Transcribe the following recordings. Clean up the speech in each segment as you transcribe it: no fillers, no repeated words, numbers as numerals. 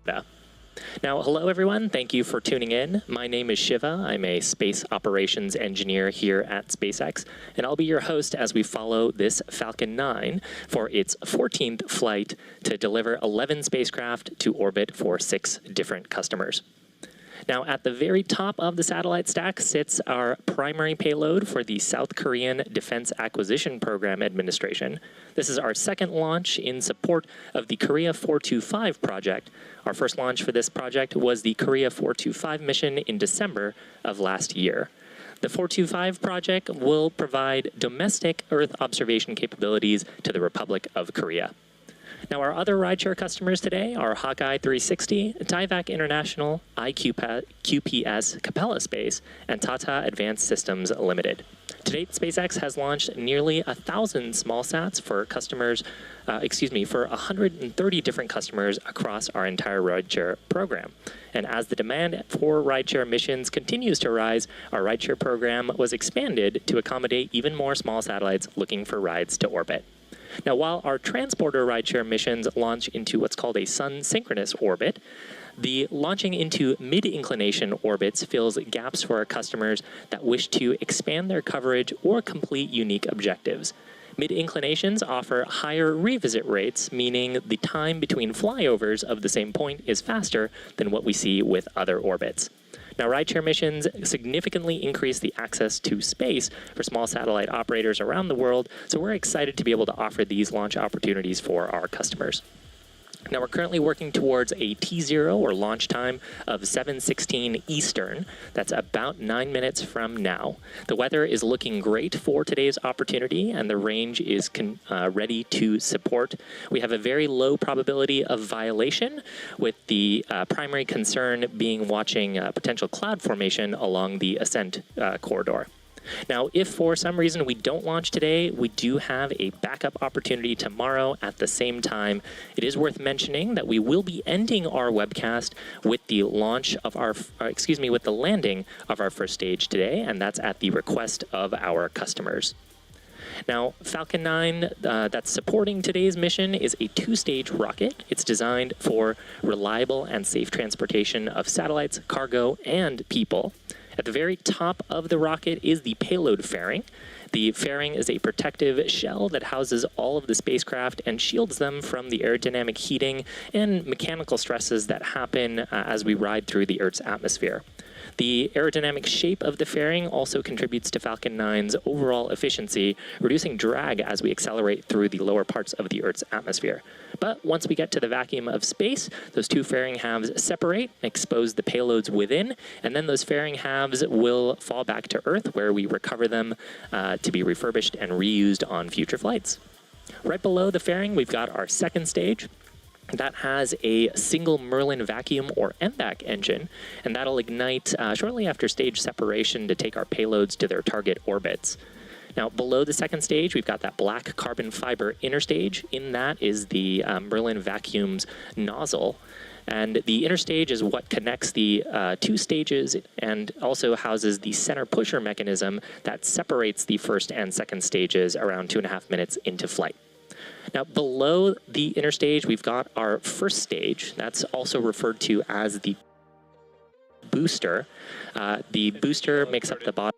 Now, hello everyone. Thank you for tuning in. My name is Shiva. I'm a space operations engineer here at SpaceX, and I'll be your host as we follow this Falcon 9 for its 14th flight to deliver 11 spacecraft to orbit for 6 different customers. Now, at the very top of the satellite stack sits our primary payload for the South Korean Defense Acquisition Program Administration. This is our second launch in support of the Korea 425 project. Our first launch for this project was the Korea 425 mission in December of last year. The 425 project will provide domestic Earth observation capabilities to the Republic of Korea. Now, our other rideshare customers today are Hawkeye 360, Tyvac International, QPS, Capella Space, and Tata Advanced Systems Limited. To date, SpaceX has launched nearly 1,000 small sats for customers, for 130 different customers across our entire rideshare program. And as the demand for rideshare missions continues to rise, our rideshare program was expanded to accommodate even more small satellites looking for rides to orbit. Now, while our transporter rideshare missions launch into what's called a sun-synchronous orbit, the launching into mid-inclination orbits fills gaps for our customers that wish to expand their coverage or complete unique objectives. Mid-inclinations offer higher revisit rates, meaning the time between flyovers of the same point is faster than what we see with other orbits. Now, rideshare missions significantly increase the access to space for small satellite operators around the world, so we're excited to be able to offer these launch opportunities for our customers. Now, we're currently working towards a T0 or launch time of 7:16 Eastern. That's about 9 minutes from now. The weather is looking great for today's opportunity, and the range is ready to support. We have a very low probability of violation, with the primary concern being watching potential cloud formation along the Ascent corridor. Now, if for some reason we don't launch today, we do have a backup opportunity tomorrow at the same time. It is worth mentioning that we will be ending our webcast with the launch of with the landing of our first stage today, and that's at the request of our customers. Now, Falcon 9 that's supporting today's mission is a 2-stage rocket. It's designed for reliable and safe transportation of satellites, cargo, and people. At the very top of the rocket is the payload fairing. The fairing is a protective shell that houses all of the spacecraft and shields them from the aerodynamic heating and mechanical stresses that happen as we ride through the Earth's atmosphere. The aerodynamic shape of the fairing also contributes to Falcon 9's overall efficiency, reducing drag as we accelerate through the lower parts of the Earth's atmosphere. But once we get to the vacuum of space, those two fairing halves separate, expose the payloads within, and then those fairing halves will fall back to Earth, where we recover them to be refurbished and reused on future flights. Right below the fairing, we've got our second stage. That has a single Merlin vacuum or MVAC engine, and that'll ignite shortly after stage separation to take our payloads to their target orbits. Now, below the second stage, we've got that black carbon fiber inner stage. In that is the Merlin vacuum's nozzle. And the inner stage is what connects the two stages and also houses the center pusher mechanism that separates the first and second stages around 2.5 minutes into flight. Now, below the inner stage, we've got our first stage. That's also referred to as the booster. The booster makes up the bottom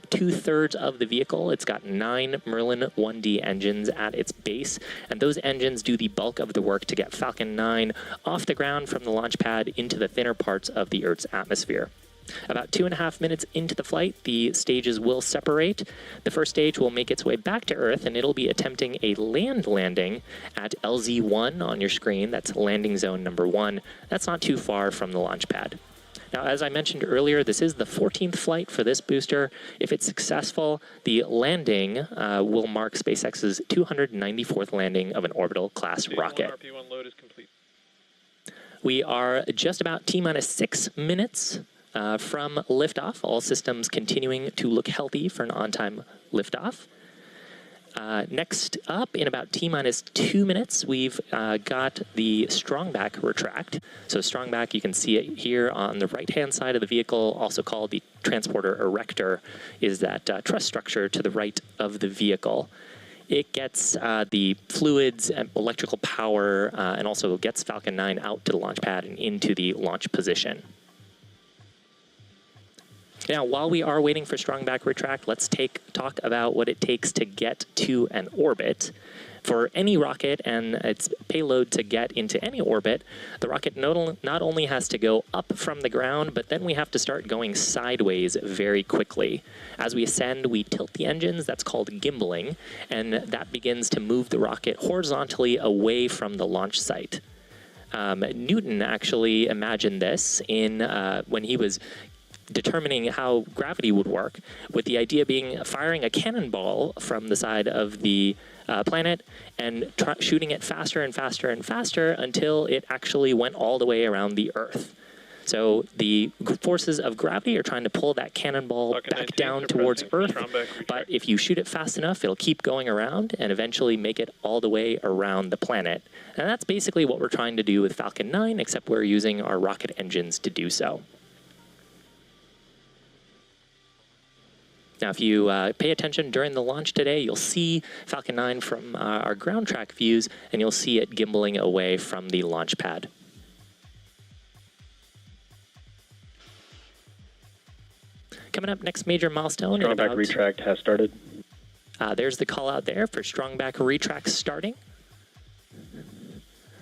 2/3 of the vehicle. It's got 9 Merlin 1D engines at its base, and those engines do the bulk of the work to get Falcon 9 off the ground from the launch pad into the thinner parts of the Earth's atmosphere. About 2.5 minutes into the flight, the stages will separate. The first stage will make its way back to Earth, and it'll be attempting a land landing at LZ1 on your screen. That's landing zone number 1. That's not too far from the launch pad. Now, as I mentioned earlier, this is the 14th flight for this booster. If it's successful, the landing will mark SpaceX's 294th landing of an orbital class rocket. RP1 load is complete. We are just about T-minus 6 minutes from liftoff, all systems continuing to look healthy for an on-time liftoff. Next up, in about T-minus 2 minutes, we've got the strongback retract. So strongback, you can see it here on the right-hand side of the vehicle, also called the transporter erector, is that truss structure to the right of the vehicle. it gets the fluids, and electrical power, and also gets Falcon 9 out to the launch pad and into the launch position. Now, while we are waiting for strong back retract, let's talk about what it takes to get to an orbit. For any rocket and its payload to get into any orbit, the rocket not only has to go up from the ground, but then we have to start going sideways very quickly. As we ascend, we tilt the engines, that's called gimbaling, and that begins to move the rocket horizontally away from the launch site. Newton actually imagined this when he was determining how gravity would work, with the idea being firing a cannonball from the side of the planet and shooting it faster and faster and faster until it actually went all the way around the Earth. So the forces of gravity are trying to pull that cannonball back down towards Earth, but if you shoot it fast enough, it'll keep going around and eventually make it all the way around the planet. And that's basically what we're trying to do with Falcon 9, except we're using our rocket engines to do so. Now, if you pay attention during the launch today, you'll see Falcon 9 from our ground track views, and you'll see it gimbaling away from the launch pad. Coming up, next major milestone. Strong back retract has started. There's the call out there for strong back retract starting.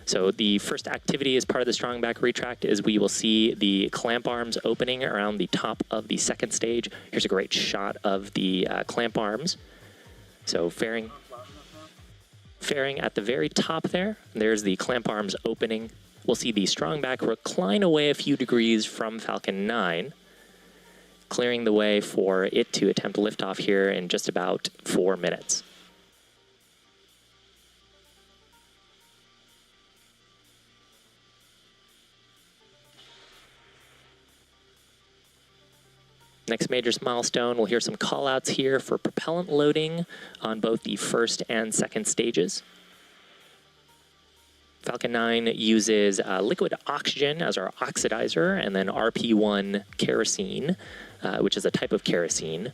So the first activity as part of the strong back retract is we will see the clamp arms opening around the top of the second stage. Here's a great shot of the clamp arms. So fairing at the very top there, there's the clamp arms opening. We'll see the strong back recline away a few degrees from Falcon 9, clearing the way for it to attempt liftoff here in just about 4 minutes. Next major milestone, we'll hear some callouts here for propellant loading on both the first and second stages. Falcon 9 uses liquid oxygen as our oxidizer, and then RP1 kerosene, which is a type of kerosene,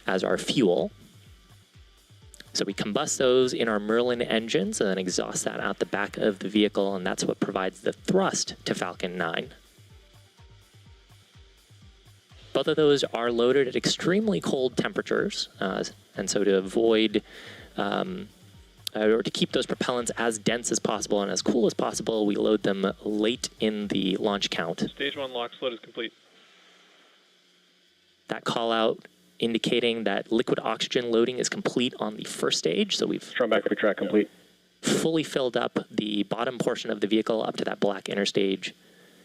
as our fuel. So we combust those in our Merlin engines and then exhaust that out the back of the vehicle, and that's what provides the thrust to Falcon 9. Both of those are loaded at extremely cold temperatures, and so to avoid or to keep those propellants as dense as possible and as cool as possible, we load them late in the launch count. Stage 1 LOX load is complete. That call out indicating that liquid oxygen loading is complete on the first stage, so we've strong back retract complete. Fully filled up the bottom portion of the vehicle up to that black inner stage,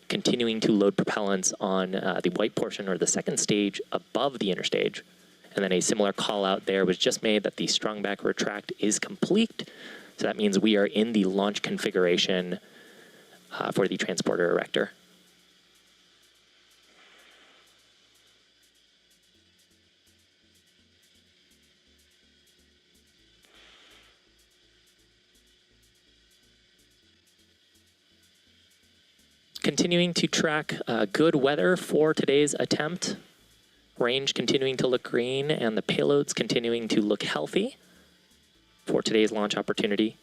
continuing to load propellants on the white portion or the second stage above the inner stage. And then a similar call out there was just made that the strong back retract is complete. So that means we are in the launch configuration for the transporter erector. Continuing to track good weather for today's attempt. Range continuing to look green, and the payloads continuing to look healthy for today's launch opportunity.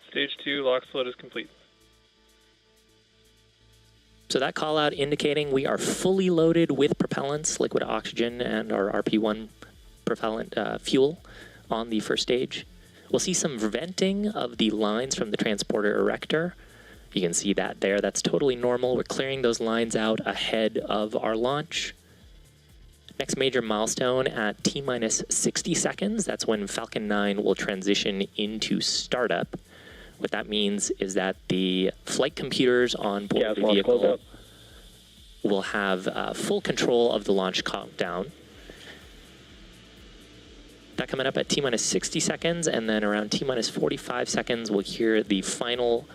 Stage 2 LOX load is complete. So that call out indicating we are fully loaded with propellants, liquid oxygen, and our RP1 propellant fuel on the first stage. We'll see some venting of the lines from the transporter erector. You can see that there. That's totally normal. We're clearing those lines out ahead of our launch. Next major milestone at T-minus 60 seconds. That's when Falcon 9 will transition into startup. What that means is that the flight computers on board the vehicle will have full control of the launch countdown. That coming up at T-minus 60 seconds, and then around T-minus 45 seconds, we'll hear the final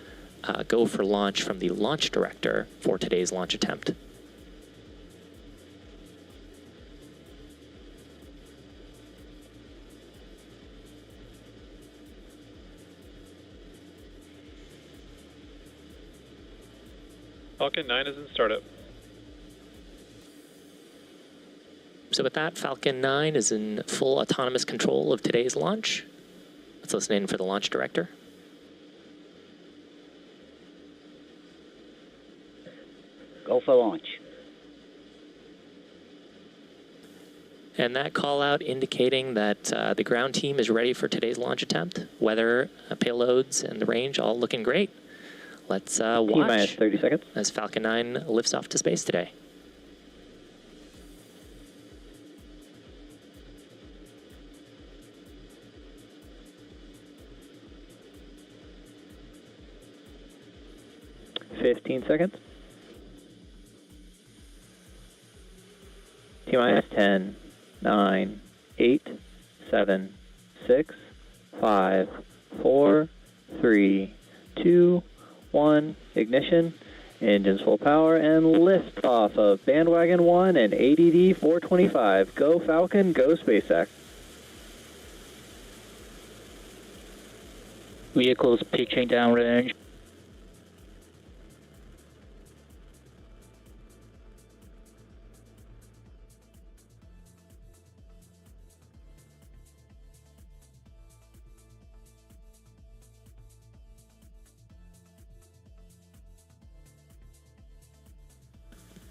go for launch from the launch director for today's launch attempt. Falcon 9 is in startup. So with that, Falcon 9 is in full autonomous control of today's launch. Let's listen in for the launch director. Go for launch. And that call out indicating that the ground team is ready for today's launch attempt. Weather, payloads, and the range all looking great. Let's watch T-minus 30 seconds. as Falcon 9 lifts off to space today. $15 seconds. T-minus 10, 9, 8, 7, 6, 5, 4, 3, 2, 1. Ignition. Engines full power and lift off of Bandwagon-1 and ADD 425. Go Falcon, go SpaceX. Vehicles pitching downrange.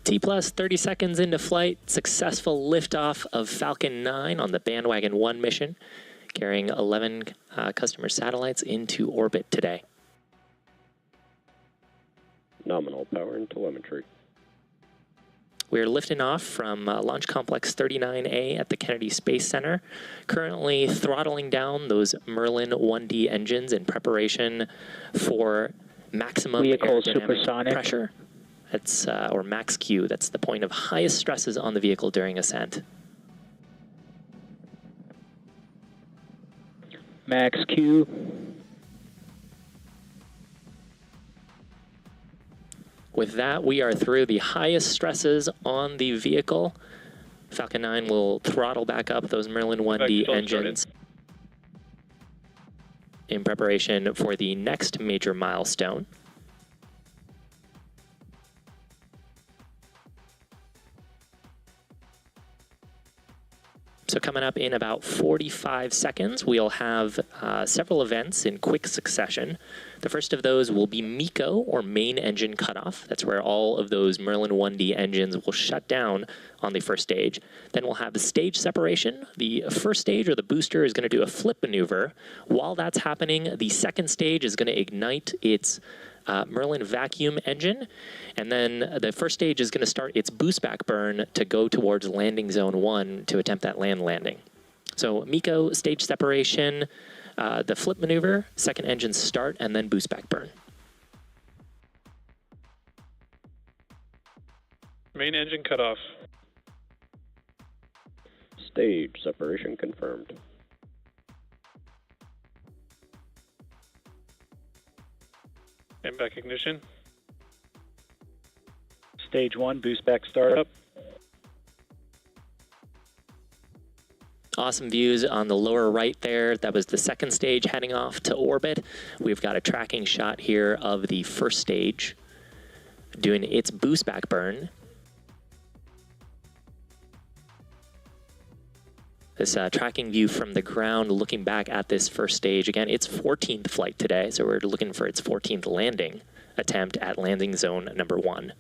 T plus 30 seconds into flight, successful liftoff of Falcon 9 on the Bandwagon-1 mission, carrying 11 customer satellites into orbit today. Nominal power and telemetry. We're lifting off from Launch Complex 39A at the Kennedy Space Center, currently throttling down those Merlin 1D engines in preparation for maximum aerodynamic pressure. That's, or max Q, that's the point of highest stresses on the vehicle during ascent. Max Q. With that, we are through the highest stresses on the vehicle. Falcon 9 will throttle back up those Merlin 1D engines in preparation for the next major milestone. So coming up in about 45 seconds, we'll have several events in quick succession. The first of those will be MECO, or main engine cutoff. That's where all of those Merlin 1D engines will shut down on the first stage. Then we'll have the stage separation. The first stage, or the booster, is going to do a flip maneuver. While that's happening, the second stage is going to ignite its Merlin vacuum engine, and then the first stage is going to start its boost back burn to go towards landing zone 1 to attempt that landing. So MECO, stage separation, the flip maneuver, second engine start, and then boost back burn. Main engine cutoff. Stage separation confirmed. And back ignition. Stage 1, boost back startup. Awesome views on the lower right there. That was the second stage heading off to orbit. We've got a tracking shot here of the first stage doing its boost back burn. This tracking view from the ground looking back at this first stage. Again, it's 14th flight today, so we're looking for its 14th landing attempt at landing zone number 1.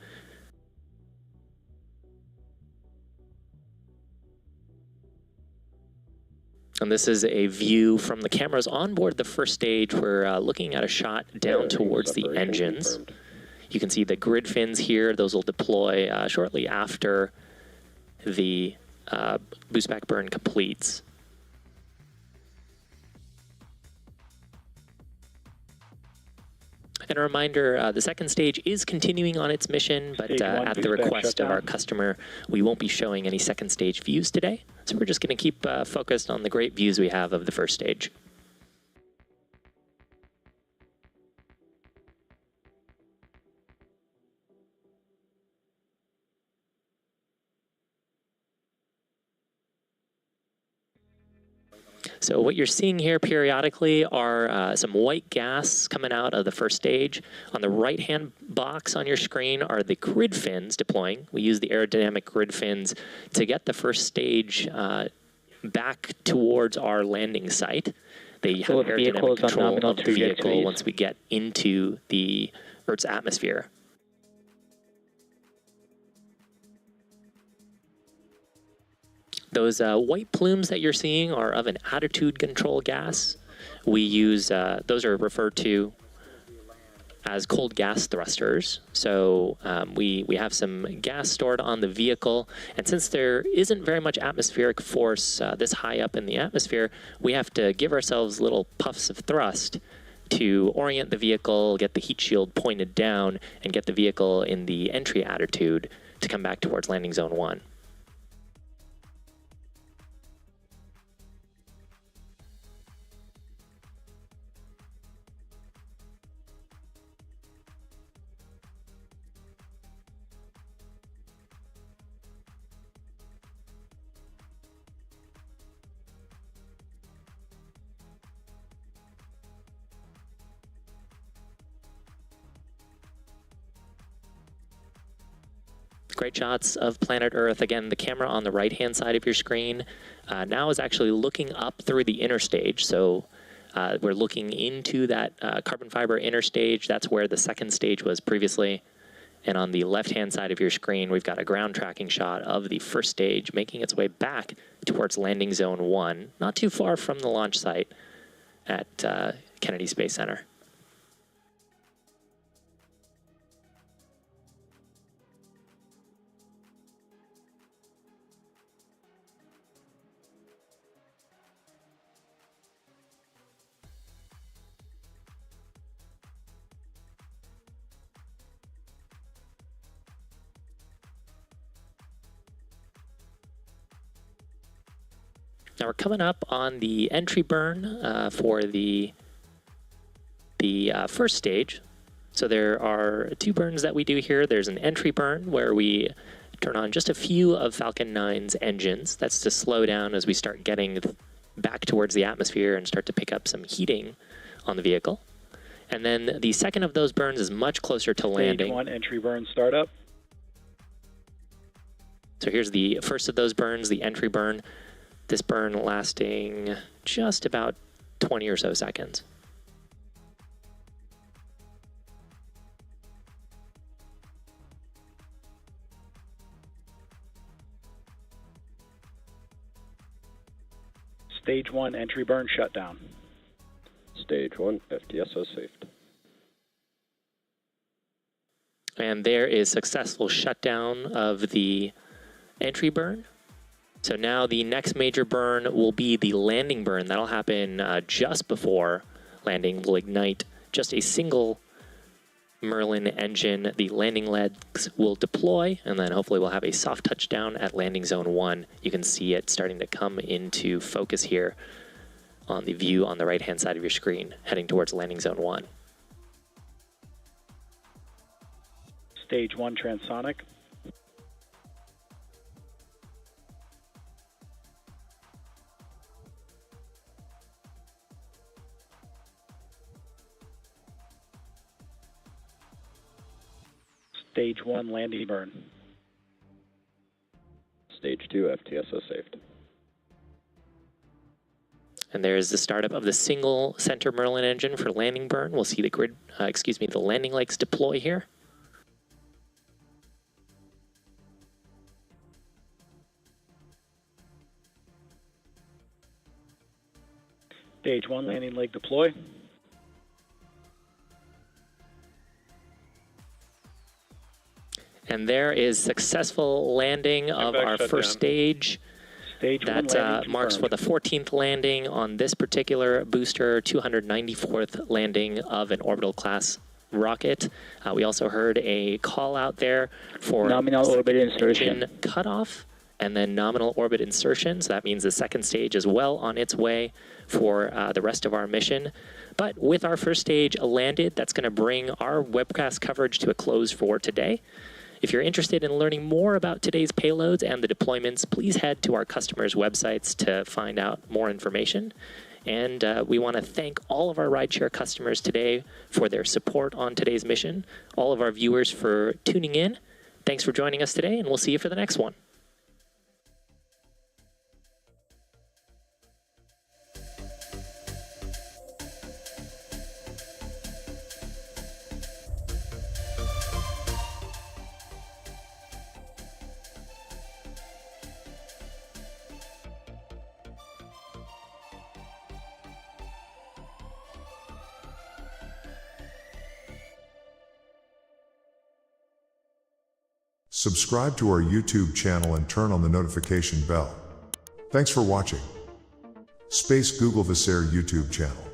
And this is a view from the cameras on board the first stage. We're looking at a shot down towards the engines. You can see the grid fins here. Those will deploy shortly after the boost back burn completes. And a reminder, the second stage is continuing on its mission, but at the request of our customer, we won't be showing any second stage views today. So we're just going to keep focused on the great views we have of the first stage. So So what you're seeing here periodically are some white gas coming out of the first stage. On the right-hand box on your screen are the grid fins deploying. We use the aerodynamic grid fins to get the first stage back towards our landing site. They have aerodynamic control of the vehicle once we get into the Earth's atmosphere. Those white plumes that you're seeing are of an attitude control gas. We use, those are referred to as cold gas thrusters. So we have some gas stored on the vehicle, and since there isn't very much atmospheric force this high up in the atmosphere, we have to give ourselves little puffs of thrust to orient the vehicle, get the heat shield pointed down, and get the vehicle in the entry attitude to come back towards landing zone 1. Great shots of planet Earth. Again, the camera on the right-hand side of your screen now is actually looking up through the inner stage. So we're looking into that carbon fiber inner stage. That's where the second stage was previously. And on the left-hand side of your screen, we've got a ground tracking shot of the first stage making its way back towards landing zone 1, not too far from the launch site at Kennedy Space Center. Now we're coming up on the entry burn for the first stage. So there are 2 burns that we do here. There's an entry burn where we turn on just a few of Falcon 9's engines. That's to slow down as we start getting back towards the atmosphere and start to pick up some heating on the vehicle. And then the second of those burns is much closer to landing. Stage 1 entry burn startup. So here's the first of those burns, the entry burn. This burn lasting just about 20 or so seconds. Stage 1 entry burn shutdown. Stage 1 FTSO saved. And there is successful shutdown of the entry burn. So now the next major burn will be the landing burn. That'll happen just before landing. We'll ignite just a single Merlin engine. The landing legs will deploy, and then hopefully we'll have a soft touchdown at landing zone 1. You can see it starting to come into focus here on the view on the right-hand side of your screen, heading towards landing zone 1. Stage 1 transonic. Stage 1 landing burn. Stage 2 FTSO saved. And there's the startup of the single center Merlin engine for landing burn. We'll see the the landing legs deploy here. Stage 1 landing leg deploy. And there is successful landing of our first stage. That marks for the 14th landing on this particular booster, 294th landing of an orbital class rocket. We also heard a call out there for nominal orbit insertion cutoff and then nominal orbit insertion. So that means the second stage is well on its way for the rest of our mission. But with our first stage landed, that's going to bring our webcast coverage to a close for today. If you're interested in learning more about today's payloads and the deployments, please head to our customers' websites to find out more information. And we want to thank all of our rideshare customers today for their support on today's mission, all of our viewers for tuning in. Thanks for joining us today, and we'll see you for the next one. Subscribe to our YouTube channel and turn on the notification bell. Thanks for watching. Space Google Visair YouTube channel.